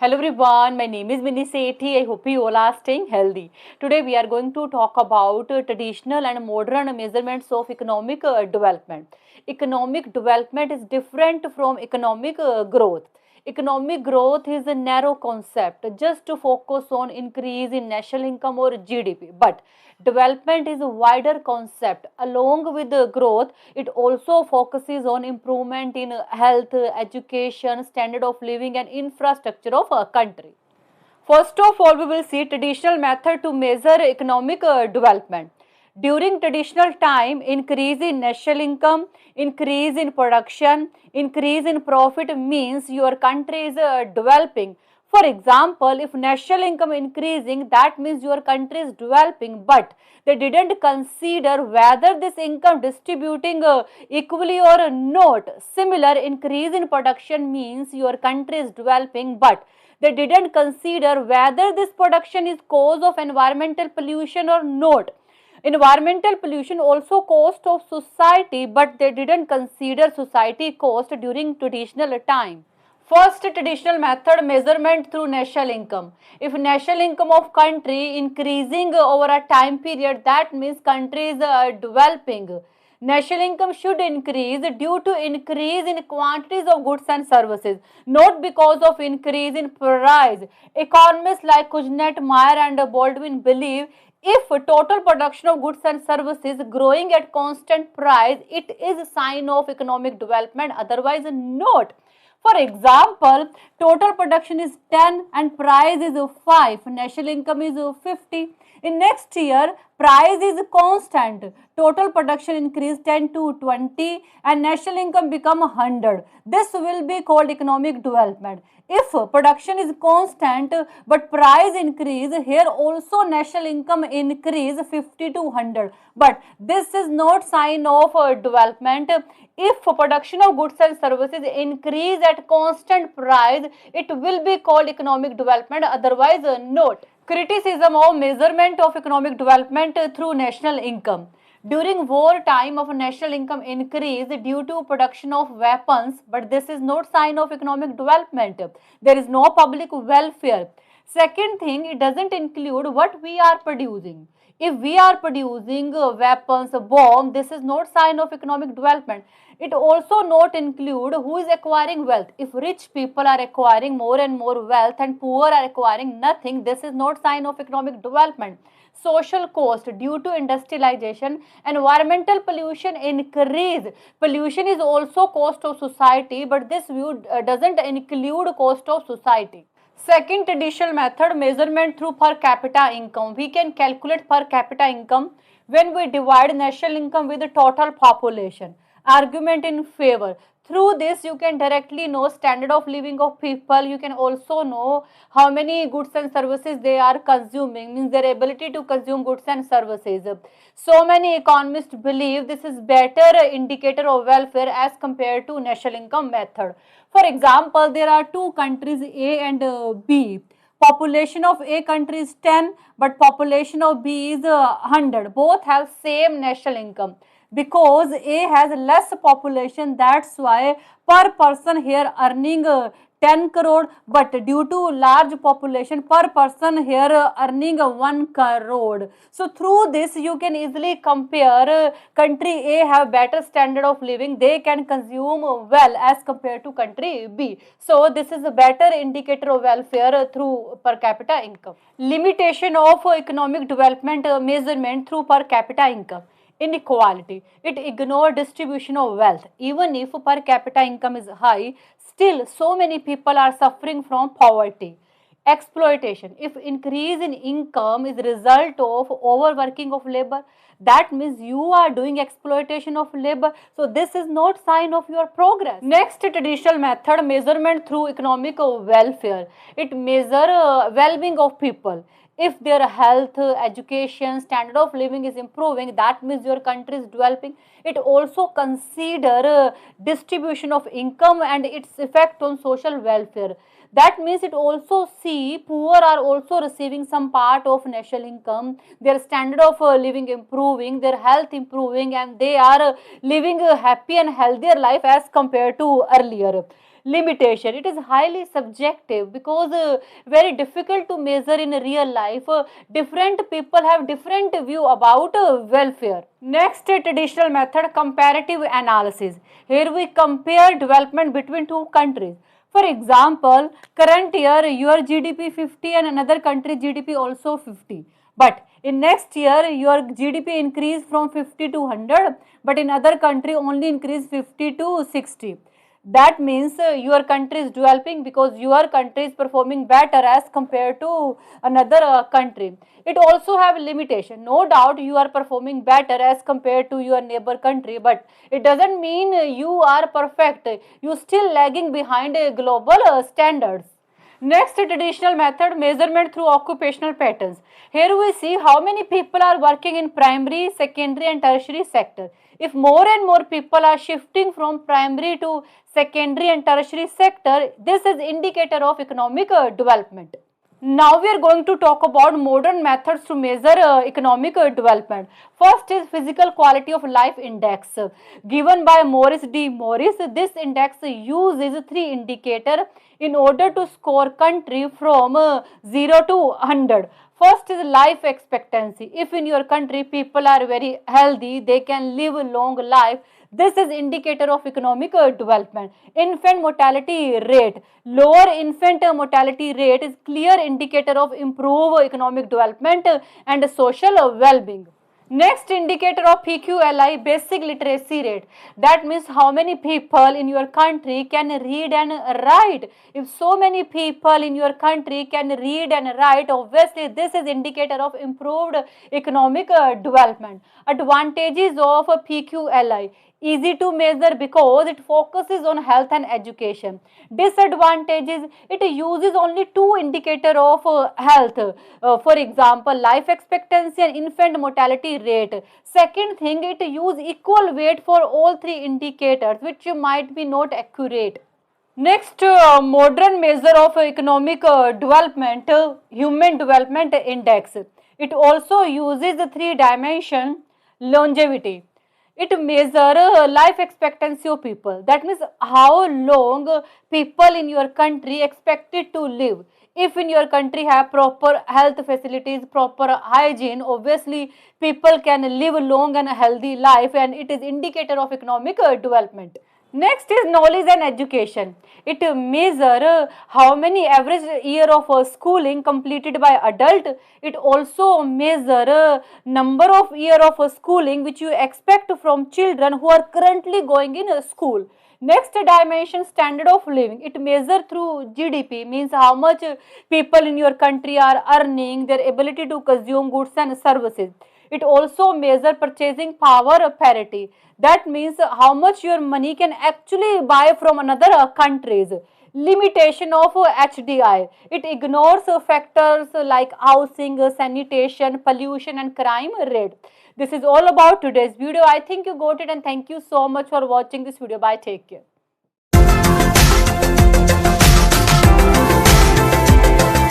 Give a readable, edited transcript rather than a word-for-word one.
Hello everyone, my name is Minnie Sethi. I hope you all are staying healthy. Today we are going to talk about traditional and modern measurements of economic development. Economic development is different from economic growth. Economic growth is a narrow concept just to focus on increase in national income or GDP. But development is a wider concept. Along with the growth, it also focuses on improvement in health, education, standard of living and infrastructure of a country. First of all, we will see traditional method to measure economic development. During traditional time, increase in national income, increase in production, increase in profit means your country is developing. For example, if national income increasing, that means your country is developing, but they didn't consider whether this income distributing equally or not. Similar, increase in production means your country is developing, but they didn't consider whether this production is cause of environmental pollution or not. Environmental pollution also cost of society, but they didn't consider society cost during traditional time. First traditional method, measurement through national income. If national income of country increasing over a time period, that means country is developing. National income should increase due to increase in quantities of goods and services, not because of increase in price. Economists like Kuznets, Meyer and Baldwin believe if total production of goods and services growing at constant price, it is a sign of economic development, otherwise not. For example, total production is 10 and price is 5, national income is 50. In next year, price is constant. Total production increase 10 to 20 and national income become 100. This will be called economic development. If production is constant but price increase, here also national income increase 50 to 100. But this is not sign of development. If production of goods and services increase at constant price, it will be called economic development, otherwise not. Criticism of measurement of economic development through national income. During war time of national income increase due to production of weapons, but this is not sign of economic development. There is no public welfare. Second thing, it doesn't include what we are producing. If we are producing weapons, a bomb, this is not sign of economic development. It also not include who is acquiring wealth. If rich people are acquiring more and more wealth and poor are acquiring nothing, this is not sign of economic development. Social cost due to industrialization, environmental pollution increase. Pollution is also cost of society, but this view doesn't include cost of society. Second traditional method, measurement through per capita income. We can calculate per capita income when we divide national income with the total population. Argument in favor. Through this, you can directly know standard of living of people. You can also know how many goods and services they are consuming, means their ability to consume goods and services. So many economists believe this is better indicator of welfare as compared to national income method. For example, there are two countries A and B. Population of A country is 10, but population of B is 100. Both have same national income. Because A has less population, that's why per person here earning 10 crore, but due to large population per person here earning 1 crore. So through this you can easily compare country A have better standard of living, they can consume well as compared to country B. So this is a better indicator of welfare through per capita income. Limitation of economic development measurement through per capita income. Inequality. It ignores distribution of wealth. Even if per capita income is high, still so many people are suffering from poverty. Exploitation. If increase in income is result of overworking of labor, that means you are doing exploitation of labor. So this is not sign of your progress. Next traditional method, measurement through economic welfare. It measure well-being of people. If their health, education, standard of living is improving, that means your country is developing. It also consider distribution of income and its effect on social welfare. That means it also see poor are also receiving some part of national income, their standard of living improving, their health improving, and they are living a happy and healthier life as compared to earlier. Limitation, it is highly subjective because very difficult to measure in real life. Different people have different view about welfare. Next, traditional method, comparative analysis. Here we compare development between two countries. For example, current year your GDP 50 and another country GDP also 50. But in next year your GDP increase from 50 to 100, but in other country only increase 50 to 60. That means your country is developing because your country is performing better as compared to another country. It also have limitation. No doubt you are performing better as compared to your neighbor country, but it doesn't mean you are perfect. You still lagging behind global standards. Next, traditional method, measurement through occupational patterns. Here we see how many people are working in primary, secondary and tertiary sector. If more and more people are shifting from primary to secondary and tertiary sector, this is indicator of economic development. Now we are going to talk about modern methods to measure economic development. First is physical quality of life index given by Morris D. Morris. This index uses three indicators in order to score country from 0 to 100. First is life expectancy. If in your country people are very healthy, they can live a long life. This is indicator of economic development. Infant mortality rate. Lower infant mortality rate is clear indicator of improved economic development and social well-being. Next indicator of PQLI, basic literacy rate. That means how many people in your country can read and write. If so many people in your country can read and write, obviously this is indicator of improved economic development. Advantages of PQLI. Easy to measure because it focuses on health and education. Disadvantages, it uses only two indicators of health. For example, life expectancy and infant mortality rate. Second thing, it use equal weight for all three indicators, which might be not accurate. Next, modern measure of economic development, Human Development Index. It also uses the three dimension longevity. It measure life expectancy of people. That means how long people in your country expected to live. If in your country have proper health facilities, proper hygiene, obviously people can live long and healthy life, and it is indicator of economic development. Next is knowledge and education. It measure how many average year of schooling completed by adult. It also measure number of year of schooling which you expect from children who are currently going in school. Next dimension, standard of living. It measure through GDP, means how much people in your country are earning, their ability to consume goods and services. It also measure purchasing power parity. That means how much your money can actually buy from another countries. Limitation of HDI. It ignores factors like housing, sanitation, pollution and crime rate. This is all about today's video. I think you got it, and thank you so much for watching this video. Bye. Take care.